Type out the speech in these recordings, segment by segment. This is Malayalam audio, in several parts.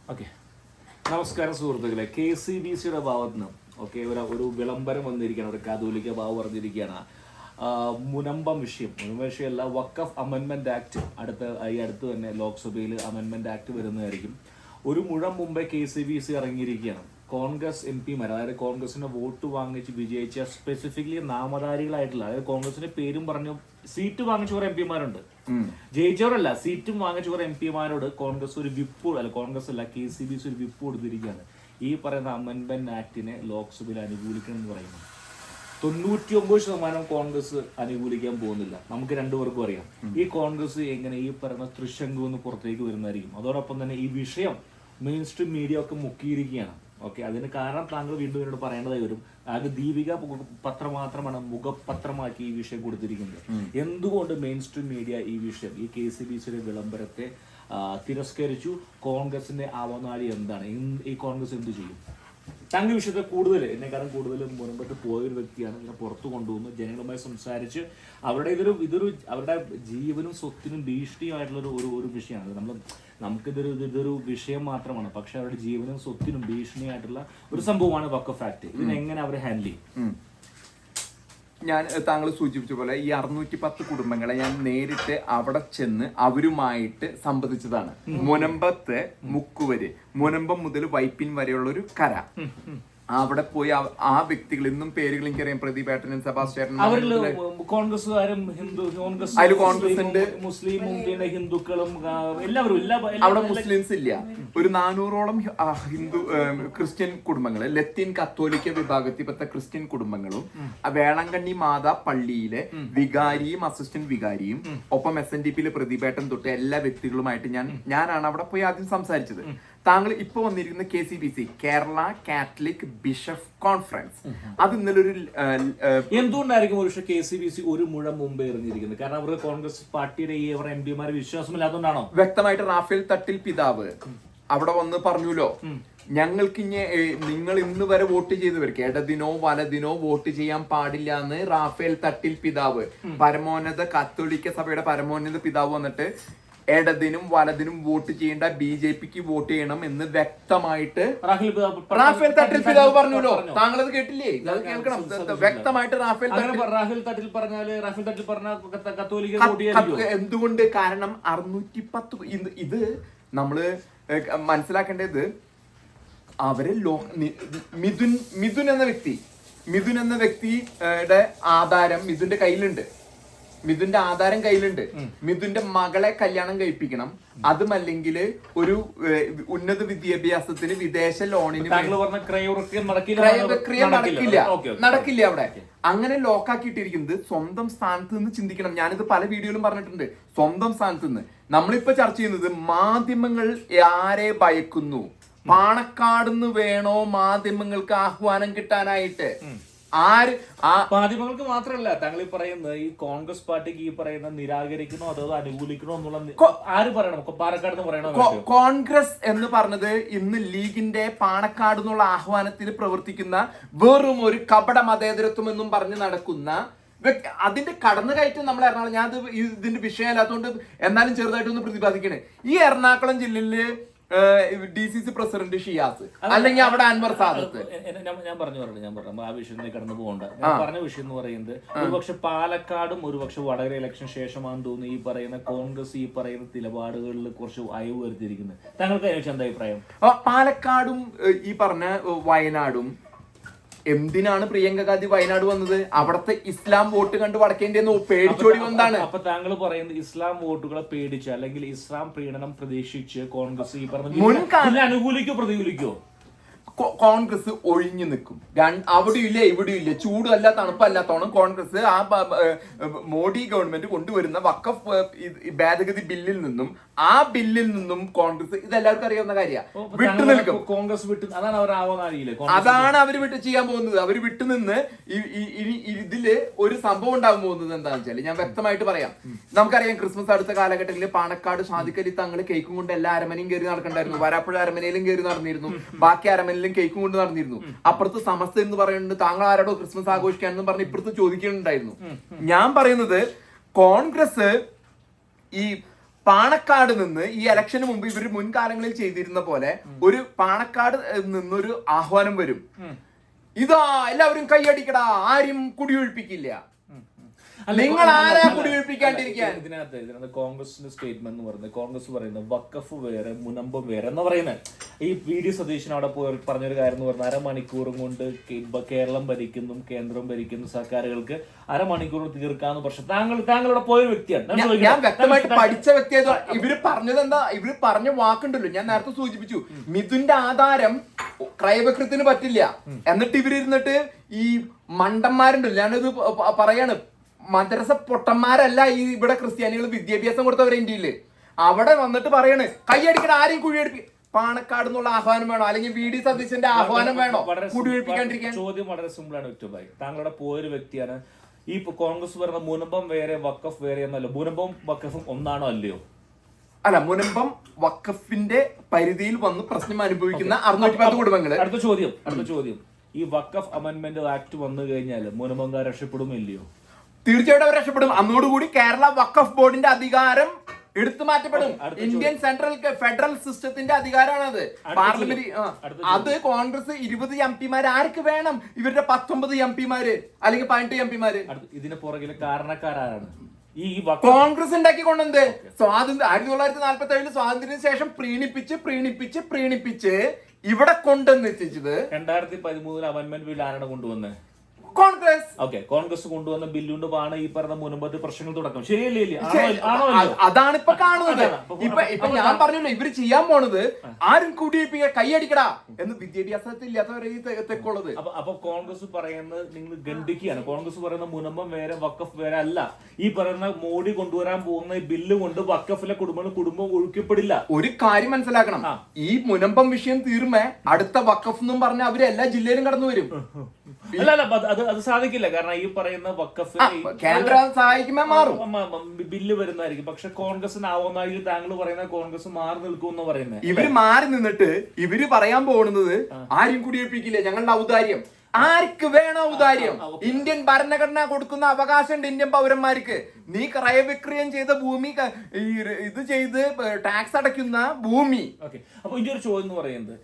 ഓക്കെ, നമസ്കാരം സുഹൃത്തുക്കളെ. KCBCയുടെ ഭാഗത്ത് നിന്ന് ഒരു വിളംബരം വന്നിരിക്കുകയാണ്. ഒരു കാതോലിക്ക ഭാവം പറഞ്ഞിരിക്കുകയാണ്. മുനമ്പം വിഷയമല്ല, വഖഫ് അമെൻമെന്റ് ആക്ട് ഈ അടുത്ത് തന്നെ ലോക്സഭയിൽ അമെൻമെന്റ് ആക്ട് വരുന്നതായിരിക്കും. ഒരു മുഴം മുമ്പേ KCBC ഇറങ്ങിയിരിക്കുകയാണ്. കോൺഗ്രസ് MP-മാർ, അതായത് കോൺഗ്രസിന്റെ വോട്ട് വാങ്ങിച്ച് വിജയിച്ച സ്പെസിഫിക്കലി നാമധാരികളായിട്ടുള്ള, അതായത് കോൺഗ്രസിന്റെ പേരും പറഞ്ഞു സീറ്റ് വാങ്ങിച്ച കുറെ MP-മാരുണ്ട്, ജയിച്ചവരല്ല, സീറ്റും വാങ്ങിച്ച കുറെ MP-മാരോട് കോൺഗ്രസ് ഒരു KCBC ഒരു വിപ്പ് കൊടുത്തിരിക്കുകയാണ്. ഈ പറയുന്ന അമെൻമെന്റ് ആക്ടിനെ ലോക്സഭയിൽ അനുകൂലിക്കണം എന്ന് പറയുന്നു. 99% കോൺഗ്രസ് അനുകൂലിക്കാൻ പോകുന്നില്ല. നമുക്ക് രണ്ടുപേർക്കും അറിയാം ഈ കോൺഗ്രസ് എങ്ങനെ ഈ പറയുന്ന തൃശങ്കു എന്ന് പുറത്തേക്ക് വരുന്നതായിരിക്കും. അതോടൊപ്പം തന്നെ ഈ വിഷയം മെയിൻ സ്ട്രീം മീഡിയ ഒക്കെ മുക്കിയിരിക്കുകയാണ്. അതിന് കാരണം താങ്കൾ വീണ്ടും എന്നോട് പറയേണ്ടതായി വരും. അത് ദീപിക പത്രം മാത്രമാണ് മുഖപത്രമാക്കി ഈ വിഷയം കൊടുത്തിരിക്കുന്നത്. എന്തുകൊണ്ട് മെയിൻ സ്ട്രീം മീഡിയ ഈ വിഷയം, ഈ KCBCയുടെ വിളംബരത്തെ തിരസ്കരിച്ചു? കോൺഗ്രസിന്റെ അവനാഴി എന്താണ്? ഈ കോൺഗ്രസ് എന്ത് ചെയ്യും? താങ്കൾ വിഷയത്തെ എന്നെക്കാളും കൂടുതൽ മുൻപത്ത് പോയൊരു വ്യക്തിയാണ്. ഇങ്ങനെ പുറത്തു കൊണ്ടുവന്ന് ജനങ്ങളുമായി സംസാരിച്ച് ഇതൊരു അവരുടെ ജീവനും സ്വത്തിനും ഭീഷണിയായിട്ടുള്ള ഒരു വിഷയമാണ്. നമുക്കിതൊരു വിഷയം മാത്രമാണ്, പക്ഷെ അവരുടെ ജീവനും സ്വത്തിനും ഭീഷണിയായിട്ടുള്ള ഒരു സംഭവമാണ് വഖഫ് ആക്ട്. ഇതിനെങ്ങനെ അവർ ഹാൻഡിൽ ചെയ്യും? ഞാൻ താങ്കൾ സൂചിപ്പിച്ച പോലെ ഈ 610 കുടുംബങ്ങളെ ഞാൻ നേരിട്ട് അവിടെ ചെന്ന് അവരുമായിട്ട് സംവദിച്ചതാണ്. മുനമ്പം മുതൽ വൈപ്പിൻ വരെയുള്ള ഒരു കര. അവിടെ പോയി ആ വ്യക്തികൾ ഇന്നും പേരുകൾ എനിക്കറിയാം. പ്രദീപേട്ടനും സെബാസ്റ്റ്യനും കോൺഗ്രസ്സുകാരും കോൺഗ്രസിന്റെ മുസ്ലിമും പിന്നെ ഹിന്ദുക്കളും എല്ലാവരും അവിടെ മുസ്ലിംസ് ഇല്ല. ഒരു 400ഓളം ക്രിസ്ത്യൻ കുടുംബങ്ങൾ, ലത്തീൻ കത്തോലിക്ക വിഭാഗത്തിൽപ്പെട്ട ക്രിസ്ത്യൻ കുടുംബങ്ങളും വേളങ്കണ്ണി മാതാ പള്ളിയിലെ വികാരിയും അസിസ്റ്റന്റ് വികാരിയും ഒപ്പം SNDP-യിലെ പ്രതിപേട്ടൻ തൊട്ട് എല്ലാ വ്യക്തികളുമായിട്ട് ഞാനാണ് അവിടെ പോയി ആദ്യം സംസാരിച്ചത്. താങ്കൾ ഇപ്പൊ വന്നിരിക്കുന്ന KCBC, Kerala Catholic bishop conference, അത് ഇന്നലെ ഒരു എന്തുകൊണ്ടായിരിക്കും ഒരു KCBC ഒരു മുഴം മുമ്പേ എറിഞ്ഞിരിക്കുന്നത്? കാരണം അവർക്ക് കോൺഗ്രസ് പാർട്ടിയുടെ ഈ MP-മാരെ വിശ്വാസമില്ലാത്തതുകൊണ്ടാണോ? വ്യക്തമായിട്ട് റാഫേൽ തട്ടിൽ പിതാവ് അവിടെ വന്ന് പറഞ്ഞല്ലോ, ഞങ്ങൾക്ക് നിങ്ങൾ ഇന്ന് വരെ വോട്ട് ചെയ്തവർക്ക് ഇടതിനോ വലതിനോ വോട്ട് ചെയ്യാൻ പാടില്ല എന്ന് റാഫേൽ തട്ടിൽ പിതാവ്, പരമോന്നത കത്തോലിക്ക സഭയുടെ പരമോന്നത പിതാവ് വന്നിട്ട് ഇടതിനും വലതിനും വോട്ട് ചെയ്യേണ്ട BJP-ക്ക് വോട്ട് ചെയ്യണം എന്ന് വ്യക്തമായിട്ട് റാഫേൽ തട്ടിൽ പിതാവ് പറഞ്ഞല്ലോ. താങ്കൾ അത് കേട്ടില്ലേ? അത് കേൾക്കണം. വ്യക്തമായിട്ട് റാഫേൽ തട്ടിൽ എന്തുകൊണ്ട്? കാരണം 610 ഇത് നമ്മള് മനസ്സിലാക്കേണ്ടത്, അവര് മിഥുൻ എന്ന വ്യക്തിയുടെ ആധാരം മിഥുന്റെ കയ്യിലുണ്ട്. മിഥുന്റെ മകളെ കല്യാണം കഴിപ്പിക്കണം. അതുമല്ലെങ്കിൽ ഒരു ഉന്നത വിദ്യാഭ്യാസത്തിന് വിദേശ ലോണിന് നടക്കില്ല അവിടെ. അങ്ങനെ ലോക്കാക്കിയിട്ടിരിക്കുന്നത് സ്വന്തം സ്ഥാനത്ത് നിന്ന് ചിന്തിക്കണം. ഞാനിത് പല വീഡിയോയിലും പറഞ്ഞിട്ടുണ്ട്. സ്വന്തം സ്ഥാനത്ത് നിന്ന് നമ്മളിപ്പോ ചർച്ച ചെയ്യുന്നത് മാധ്യമങ്ങൾ ആരെ ഭയക്കുന്നു, പാണക്കാടുന്ന് വേണോ മാധ്യമങ്ങൾക്ക് ആഹ്വാനം കിട്ടാനായിട്ട്? മാധ്യമങ്ങൾക്ക് മാത്രമല്ല, താങ്കൾ ഈ പറയുന്നത് ഈ കോൺഗ്രസ് പാർട്ടിക്ക് ഈ പറയുന്ന നിരാകരിക്കണോ അതോ അനുകൂലിക്കണോ എന്നുള്ള ആര് പറയണം? പാലക്കാട് നിന്ന് പറയണോ? കോൺഗ്രസ് എന്ന് പറഞ്ഞത് ഇന്ന് ലീഗിന്റെ പാണക്കാട് എന്നുള്ള ആഹ്വാനത്തിൽ പ്രവർത്തിക്കുന്ന വെറും ഒരു കപട മതേതരത്വം എന്നും പറഞ്ഞ് നടക്കുന്ന അതിന്റെ കടന്നുകയറ്റം നമ്മൾ എറണാകുളം, ഞാൻ ഇതിന്റെ വിഷയമല്ലാത്തതുകൊണ്ട് എന്നാലും ചെറുതായിട്ടൊന്ന് പ്രതിപാദിക്കണേ. ഈ എറണാകുളം ജില്ലയില് DCC പ്രസിഡന്റ് ഷിയാസ്, അല്ലെങ്കിൽ അവിടെ അൻവർ സാദത്ത്. ഞാൻ പറഞ്ഞു ആ വിഷയത്തിലേക്ക് കടന്നു പോകണ്ട. ഞാൻ പറഞ്ഞ വിഷയം എന്ന് പറയുന്നത്, ഒരുപക്ഷെ പാലക്കാടും ഒരുപക്ഷെ വടകര ഇലക്ഷൻ ശേഷമാണെന്ന് തോന്നുന്നു ഈ പറയുന്ന കോൺഗ്രസ് ഈ പറയുന്ന നിലപാടുകളിൽ കുറച്ച് അയവ് വരുത്തിയിരിക്കുന്നത്. താങ്കൾക്ക് അതിനെക്കുറിച്ച് എന്താ അഭിപ്രായം? പാലക്കാടും ഈ പറഞ്ഞ വയനാടും എന്തിനാണ് പ്രിയങ്ക ഗാന്ധി വയനാട് വന്നത്? അവിടത്തെ ഇസ്ലാം വോട്ട് കണ്ട് വടക്കേന്റെ പേടിച്ചോടി വന്നതാണ്. അപ്പൊ താങ്കൾ പറയുന്നത് ഇസ്ലാം വോട്ടുകളെ പേടിച്ച് അല്ലെങ്കിൽ ഇസ്ലാം പ്രീണനം പ്രതീക്ഷിച്ച് കോൺഗ്രസ് ഈ പറഞ്ഞ അനുകൂലിക്കോ പ്രതികൂലിക്കോ? കോൺഗ്രസ് ഒഴിഞ്ഞു നിൽക്കും. അവിടെയും ഇല്ല ഇവിടെയും ഇല്ല. ചൂടല്ല തണുപ്പല്ലാത്തോണം കോൺഗ്രസ് ആ മോഡി ഗവൺമെന്റ് കൊണ്ടുവരുന്ന വഖഫ് ഭേദഗതി ബില്ലിൽ നിന്നും കോൺഗ്രസ്, ഇതെല്ലാവർക്കും അറിയാവുന്ന കാര്യമാണ്, വിട്ടു നിൽക്കും. കോൺഗ്രസ് അതാണ് അവർ വിട്ട് ചെയ്യാൻ പോകുന്നത്. അവർ വിട്ടുനിന്ന് ഇതില് ഒരു സംഭവം ഉണ്ടാകാൻ പോകുന്നത് എന്താണെന്ന് വെച്ചാൽ ഞാൻ വ്യക്തമായിട്ട് പറയാം. നമുക്കറിയാം, ക്രിസ്മസ് അടുത്ത കാലഘട്ടത്തിൽ പാണക്കാട് ഷാദിഖ് അലി തങ്ങൾ കേക്കും കൊണ്ട് എല്ലാ അരമനയും കയറി നടക്കണ്ടായിരുന്നു. വരാപ്പുഴ അരമനയിലും കയറി നടന്നിരുന്നു. ബാക്കി അരമനയിലും കേക്കും കൊണ്ട് നടന്നിരുന്നു. അപ്പുറത്ത് സമസ്ത എന്ന് പറയുന്നുണ്ട്, താങ്കൾ ആരോടോ ക്രിസ്മസ് ആഘോഷിക്കാനെന്ന് പറഞ്ഞ് ഇപ്പുറത്ത് ചോദിക്കുന്നുണ്ടായിരുന്നു. ഞാൻ പറയുന്നത്, കോൺഗ്രസ് ഈ പാണക്കാട് നിന്ന് ഈ ഇലക്ഷന് മുമ്പ് ഇവർ മുൻകാലങ്ങളിൽ ചെയ്തിരുന്ന പോലെ ഒരു പാണക്കാട് നിന്നൊരു ആഹ്വാനം വരും. ഇതാ എല്ലാവരും കൈയടിക്കടാ, ആരും കുടിയൊഴിപ്പിക്കില്ല. നിങ്ങൾ ആരാ കുടിയൊഴിപ്പിക്കാണ്ടിരിക്കാൻ? ഇതിനകത്ത് കോൺഗ്രസിന്റെ സ്റ്റേറ്റ്മെന്റ് എന്ന് പറയുന്നത്, കോൺഗ്രസ് പറയുന്നത് വഖഫ് വേറെ മുനമ്പം വേറെ എന്ന് പറയുന്നത്. ഈ VD സതീശൻ അവിടെ പോയി പറഞ്ഞൊരു കാര്യം എന്ന് പറഞ്ഞാൽ അരമണിക്കൂറും കൊണ്ട് കേരളം ഭരിക്കുന്നു കേന്ദ്രം ഭരിക്കുന്ന സർക്കാരുകൾക്ക് അരമണിക്കൂർ തീർക്കാന്ന്. പക്ഷെ താങ്കളുടെ പോയ വ്യക്തിയാണ്. ഞാൻ വ്യക്തമായിട്ട് പഠിച്ച വ്യക്തിയായത്. ഇവര് പറഞ്ഞത് എന്താ? ഇവര് പറഞ്ഞ വാക്കുണ്ടല്ലോ, ഞാൻ നേരത്തെ സൂചിപ്പിച്ചു. മിഥുന്റെ ആധാരം ക്രയവിക്രയത്തിന് പറ്റില്ല. എന്നിട്ട് ഇവരിരുന്നിട്ട് ഈ മണ്ടന്മാരുണ്ടല്ലോ, ഞാനിത് പറയാണ്, മദ്രസ പൊട്ടന്മാരല്ല ഈ ഇവിടെ ക്രിസ്ത്യാനികൾ വിദ്യാഭ്യാസം കൊടുത്തവരെ ഇന്ത്യയില്. അവിടെ വന്നിട്ട് പറയാണ് കൈയടിക്കണ, ആരെയും കുഴിയടിപ്പി. പാണക്കാട് എന്നുള്ള ആഹ്വാനം വേണോ, അല്ലെങ്കിൽ VD സതീശന്റെ ആഹ്വാനം വേണോ കുടിയൊഴിപ്പിക്കാണ്ടിരിക്കാൻ? ചോദ്യം വളരെ സിമ്പിൾ ആണ് വിക്ടർഭായ്. താങ്കളുടെ പോയൊരു വ്യക്തിയാണ്. ഈ കോൺഗ്രസ് പറയുന്ന മുനമ്പം വേറെ വഖഫ് വേറെ എന്നല്ലോ. മുനമ്പം വഖഫും ഒന്നാണോ അല്ലയോ? അല്ല, മുനമ്പം വഖഫിന്റെ പരിധിയിൽ വന്ന് പ്രശ്നം അനുഭവിക്കുന്ന 610 കുടുംബങ്ങള്. അടുത്ത ചോദ്യം, ഈ വഖഫ് അമെന്റ്മെന്റ് ആക്ട് വന്നു കഴിഞ്ഞാൽ മുനമ്പംകാർ രക്ഷപ്പെടുമോ ഇല്ലയോ? തീർച്ചയായിട്ടും അവർ രക്ഷപ്പെടും. അന്നോടുകൂടി കേരള വഖഫ് ബോർഡിന്റെ അധികാരം എടുത്തു മാറ്റപ്പെടും. ഇന്ത്യൻ ഫെഡറൽ സിസ്റ്റത്തിന്റെ അധികാരമാണത്. പാർലമെന്റ് അത് കോൺഗ്രസ് 20 MP ആർക്ക് വേണം? ഇവരുടെ 19 MP അല്ലെങ്കിൽ 18 MP. ഇതിന് പുറകിലെ കാരണക്കാരാണ് ഈ കോൺഗ്രസ് ഉണ്ടാക്കി കൊണ്ടുവന്നത്. സ്വാതന്ത്ര്യം 1947 സ്വാതന്ത്ര്യത്തിന് ശേഷം പ്രീണിപ്പിച്ച് ഇവിടെ കൊണ്ടുവന്നെത്തിച്ചത്. 2013 അമെന്റ്മെന്റ് ബിൽ ആരാണ് കൊണ്ടുവന്നത്? കോൺഗ്രസ്. കോൺഗ്രസ് കൊണ്ടുവന്ന ബില്ലുകൊണ്ട് ആണ് ഈ പറഞ്ഞ മുനമ്പത്ത് പ്രശ്നങ്ങൾ തുടക്കം. ശരിയല്ലേ? അതാണ് ഇപ്പൊ കാണുന്നത്. ഇപ്പൊ ഞാൻ പറഞ്ഞല്ലോ, ഇവര് ചെയ്യാൻ പോണത് ആരും കുടിയിപ്പിക്കുക, കൈയടിക്കടാ എന്ന് വിദ്യാഭ്യാസത്തിൽ ഇല്ലാത്തവരെ ഈ തെക്കുള്ളത്. അപ്പൊ കോൺഗ്രസ് പറയുന്നത് നിങ്ങൾ ഖണ്ഡിക്കുകയാണ്. കോൺഗ്രസ് പറയുന്ന മുനമ്പം വേറെ വഖഫ് വേറെ അല്ല. ഈ പറയുന്ന മോഡി കൊണ്ടുവരാൻ പോകുന്ന ഈ ബില്ല് കൊണ്ട് വഖഫിലെ കുടുംബം ഒഴുക്കപ്പെടില്ല. ഒരു കാര്യം മനസ്സിലാക്കണം, ഈ മുനമ്പം വിഷയം തീർമേ അടുത്ത വഖഫ് എന്നും പറഞ്ഞ അവര് എല്ലാ ജില്ലയിലും കടന്നു വരും. അല്ല, അത് സാധിക്കില്ല. കാരണം ഈ പറയുന്ന വഖഫ് കേന്ദ്രം സഹായിക്കുമ്പോ മാറും, ബില്ല് വരുന്നതായിരിക്കും. പക്ഷെ കോൺഗ്രസിനാവുന്നതായി താങ്കൾ പറയുന്ന കോൺഗ്രസ് മാറി നിൽക്കുമെന്ന് പറയുന്നത്. ഇവര് മാറി നിന്നിട്ട് ഇവര് പറയാൻ പോകുന്നത് ആരും കുടിയൊഴിപ്പിക്കില്ല, ഞങ്ങളുടെ ഔദാര്യം. ആർക്ക് വേണോ ഔദാര്യം? ഇന്ത്യൻ ഭരണഘടന കൊടുക്കുന്ന അവകാശമുണ്ട് ഇന്ത്യൻ പൗരന്മാർക്ക്. നീ ക്രയവിക്രയം ചെയ്ത ഭൂമി, ഇത് ചെയ്ത് ടാക്സ് അടയ്ക്കുന്ന ഭൂമി. അപ്പൊ ഇനി ഒരു ചോദ്യം എന്ന് പറയുന്നത്,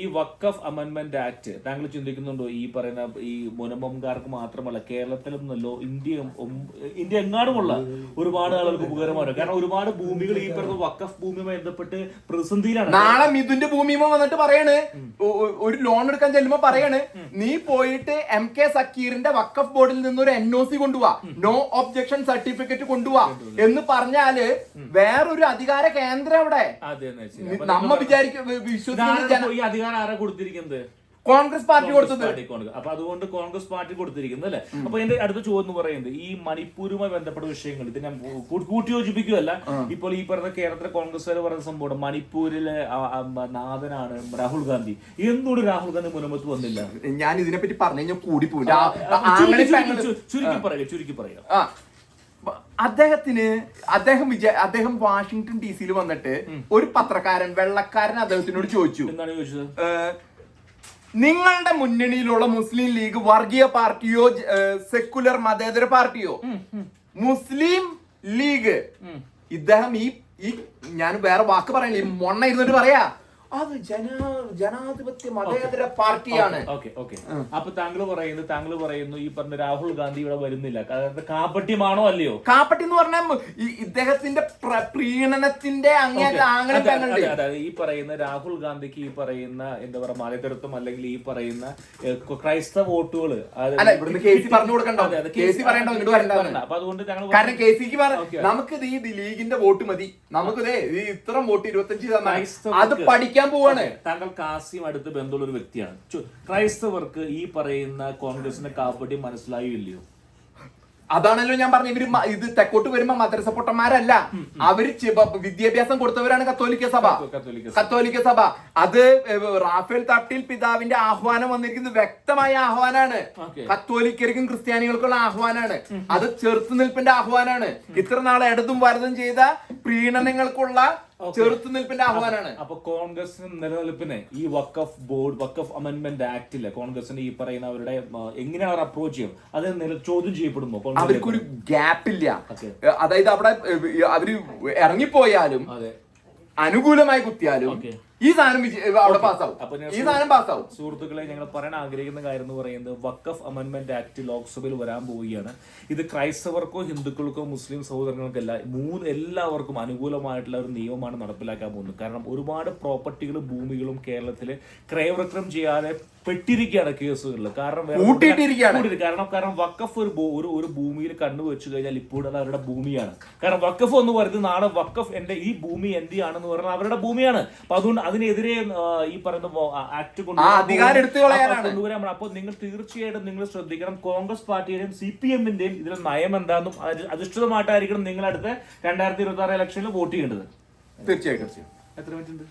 ഈ വഖഫ് അമെന്റ്മെന്റ് ആക്ട് താങ്കൾ ചിന്തിക്കുന്നുണ്ടോ ഈ പറയുന്ന ഈ മുനമ്പംകാർക്ക് മാത്രമല്ല, കേരളത്തിലും നല്ലോ ഇന്ത്യ എങ്ങാടുമുള്ള ഒരുപാട് ആളുകൾക്ക് ഉപകാരമാണ്? കാരണം ഒരുപാട് ഭൂമികൾ ഈ പറയുന്ന വഖഫ് ഭൂമിയുമായി ബന്ധപ്പെട്ട് പ്രതിസന്ധിയിലാണ്. നാളെ മിഥുന്റെ ഭൂമിയുമോ വന്നിട്ട് പറയാണ്, ഒരു ലോൺ എടുക്കാൻ ചെല്ലുമ്പോ പറയാണ്, നീ പോയിട്ട് MK സക്കീറിന്റെ വഖഫ് ബോർഡിൽ നിന്നൊരു NOC കൊണ്ടുപോവാ, നോ ഒബ്ജക്ഷൻ സർട്ടിഫിക്കറ്റ് കൊണ്ടുപോവാ എന്ന് പറഞ്ഞാല് വേറൊരു അധികാര കേന്ദ്രം അവിടെ. നമ്മ വിശ്വസിക്കുന്ന ഈ അധികാരം ആരാ കൊടുത്തിരിക്കുന്നത്? കോൺഗ്രസ് പാർട്ടി കൊടുത്തത്. അപ്പൊ അതുകൊണ്ട് കോൺഗ്രസ് പാർട്ടി കൊടുത്തിരിക്കുന്നത് അല്ലെ. അപ്പൊ എന്റെ അടുത്ത ചോദ്യം എന്ന് പറയുന്നത്, ഈ മണിപ്പൂരുമായി ബന്ധപ്പെട്ട വിഷയങ്ങൾ ഇത് ഞാൻ കൂട്ടിയോജിപ്പിക്കുകയല്ല. ഇപ്പോൾ ഈ പറഞ്ഞ കേരളത്തിലെ കോൺഗ്രസ്സുകാർ പറയുന്ന സംഭവം, മണിപ്പൂരിലെ നാഥനാണ് രാഹുൽ ഗാന്ധി. എന്തുകൊണ്ട് രാഹുൽ ഗാന്ധി മുനമ്പത്ത് വന്നില്ല? ഞാൻ ഇതിനെപ്പറ്റി പറഞ്ഞു കഴിഞ്ഞാൽ കൂടി പോകും. ചുരുക്കി പറയുക. അദ്ദേഹം വാഷിംഗ്ടൺ DC വന്നിട്ട് ഒരു പത്രക്കാരൻ വെള്ളക്കാരൻ അദ്ദേഹത്തിനോട് ചോദിച്ചു, എന്താണ് ചോദിച്ചത്? നിങ്ങളുടെ മുന്നണിയിലുള്ള മുസ്ലിം ലീഗ് വർഗീയ പാർട്ടിയോ സെക്കുലർ മതേതര പാർട്ടിയോ? മുസ്ലിം ലീഗ്. ഇദ്ദേഹം ഈ ഞാൻ വേറെ വാക്ക് പറയണില്ല, ഈ മൊണ്ണ ഇരുന്നിട്ട് പറയാ, അത് ജനാധിപത്യ മതേതര പാർട്ടിയാണ്. അപ്പൊ താങ്കൾ പറയുന്നു ഈ പറഞ്ഞ രാഹുൽ ഗാന്ധി ഇവിടെ വരുന്നില്ല, അതായത് കാപ്പട്യമാണോ അല്ലയോ? കാപ്പട്ടി എന്ന് പറഞ്ഞാൽ ഇദ്ദേഹത്തിന്റെ പ്രീണനത്തിന്റെ അതായത് ഈ പറയുന്ന രാഹുൽ ഗാന്ധിക്ക് ഈ പറയുന്ന എന്താ പറയാ മതേതരത്വം അല്ലെങ്കിൽ ഈ പറയുന്ന ക്രൈസ്തവ വോട്ടുകള് പറഞ്ഞു കൊടുക്കണ്ടോ? അപ്പൊ അതുകൊണ്ട് കാരണം KCക്ക് നമുക്ക് ഈ ലീഗിന്റെ വോട്ട് മതി, നമുക്ക് ഇത്ര വോട്ട് 25 അത് പഠിക്കാൻ പോവാണ്. താങ്കൾ കാസിം അടുത്ത് ബന്ധമുള്ള ഒരു വ്യക്തിയാണ്. ക്രൈസ്തവർക്ക് ഈ പറയുന്ന കോൺഗ്രസിന്റെ കാപ്പട്ടി മനസ്സിലായോ ഇല്ലയോ? അതാണല്ലോ ഞാൻ പറഞ്ഞു, ഇവര് ഇത് തെക്കോട്ട് വരുമ്പോ മദ്രസ പൊട്ടന്മാരല്ല, അവര് വിദ്യാഭ്യാസം കൊടുത്തവരാണ് കത്തോലിക്ക സഭ. അത് റാഫേൽ തട്ടിൽ പിതാവിന്റെ ആഹ്വാനം വന്നിരിക്കുന്നത് വ്യക്തമായ ആഹ്വാനാണ്. കത്തോലിക്കർക്കും ക്രിസ്ത്യാനികൾക്കുള്ള ആഹ്വാനാണ്. അത് ചെറുത്തുനിൽപ്പിന്റെ ആഹ്വാനാണ്. ഇത്ര നാളെ ഇടതും വലതും ചെയ്ത പ്രീണനങ്ങൾക്കുള്ള ചെറുത്തുനിൽപ്പിന്റെ ആഹ്വാനാണ്. അപ്പൊ കോൺഗ്രസിന് നിലനിൽപ്പിന് ഈ വഖഫ് ബോർഡ്, വഖഫ് അമെന്റ്മെന്റ് ആക്ടില് കോൺഗ്രസിന് ഈ പറയുന്ന അവരുടെ എങ്ങനെയാണ് അവർ അപ്രോച്ച് ചെയ്യും, അത് ചോദ്യം ചെയ്യപ്പെടുമ്പോ അവർക്കൊരു ഗ്യാപ്പില്ല. അതായത് അവിടെ അവര് ഇറങ്ങിപ്പോയാലും അനുകൂലമായി കുത്തിയാലും ഈ സാധനം അവിടെ പാസ്സാവും, ഈ സാധനം പാസ്സാവും. സുഹൃത്തുക്കളെ, ഞങ്ങൾ പറയാൻ ആഗ്രഹിക്കുന്ന കാര്യം എന്ന് പറയുന്നത് വഖഫ് അമെന്റ്മെന്റ് ആക്ട് ലോക്സഭയിൽ വരാൻ പോവുകയാണ്. ഇത് ക്രൈസ്തവർക്കോ ഹിന്ദുക്കൾക്കോ മുസ്ലിം സഹോദരങ്ങൾക്കല്ല, എല്ലാവർക്കും അനുകൂലമായിട്ടുള്ള ഒരു നിയമമാണ് നടപ്പിലാക്കാൻ പോകുന്നത്. കാരണം ഒരുപാട് പ്രോപ്പർട്ടികളും ഭൂമികളും കേരളത്തിൽ ക്രയവിക്രയം ചെയ്യാതെ പെട്ടിരിക്കുകയാണ് കേസുകളിൽ. കാരണം കാരണം വഖഫ് ഒരു ഭൂമിയിൽ കണ്ണു വെച്ചു കഴിഞ്ഞാൽ ഇപ്പോഴും അത് അവരുടെ ഭൂമിയാണ്. കാരണം വഖഫ് എന്ന് പറയുന്നത് നാളെ വഖഫ് ഈ ഭൂമി എന്റെയാണെന്ന് പറഞ്ഞാൽ അവരുടെ ഭൂമിയാണ്. അപ്പൊ അതുകൊണ്ട് അതിനെതിരെ ഈ പറയുന്ന ആക്ട് കൊണ്ടുവരാൻ. അപ്പോൾ നിങ്ങൾ തീർച്ചയായിട്ടും നിങ്ങൾ ശ്രദ്ധിക്കണം. കോൺഗ്രസ് പാർട്ടിയുടെയും CPM-ന്റെയും ഇതിൽ നയം എന്താണെന്നും അധിഷ്ഠിതമായിട്ടായിരിക്കണം നിങ്ങൾ അടുത്ത 2026 ഇലക്ഷനിൽ വോട്ട് ചെയ്യേണ്ടത്. തീർച്ചയായിട്ടും. എത്ര മിനിറ്റ് ഉണ്ട്?